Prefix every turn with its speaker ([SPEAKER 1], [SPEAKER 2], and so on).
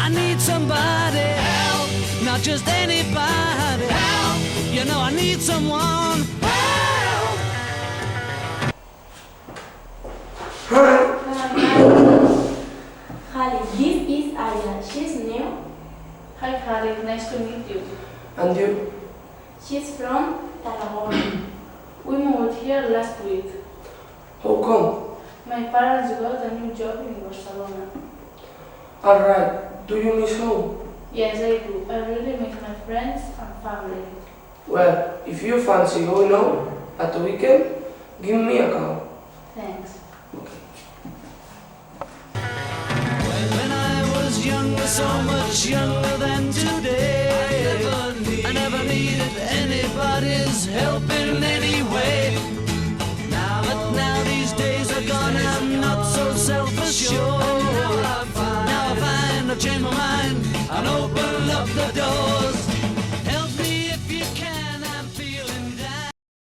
[SPEAKER 1] I need somebody help, not just anybody help. You know I need someone help.
[SPEAKER 2] Hi, this is Aya. She's new.
[SPEAKER 3] Hi Khalid, nice to meet you.
[SPEAKER 4] And you?
[SPEAKER 2] She's from Tarragona.
[SPEAKER 3] We moved here last week.
[SPEAKER 4] How come?
[SPEAKER 3] My parents got a new job in Barcelona.
[SPEAKER 4] Alright, do you miss home?
[SPEAKER 3] Yes, I do. I really miss my friends and family.
[SPEAKER 4] Well, if you fancy going out at the weekend, give me a call.
[SPEAKER 3] Thanks.
[SPEAKER 1] When I was younger, so much younger than today, I never needed anybody's help in any way. But now these days are gone, I'm not so self-assured. Now I find I've changed my mind and opened up the door.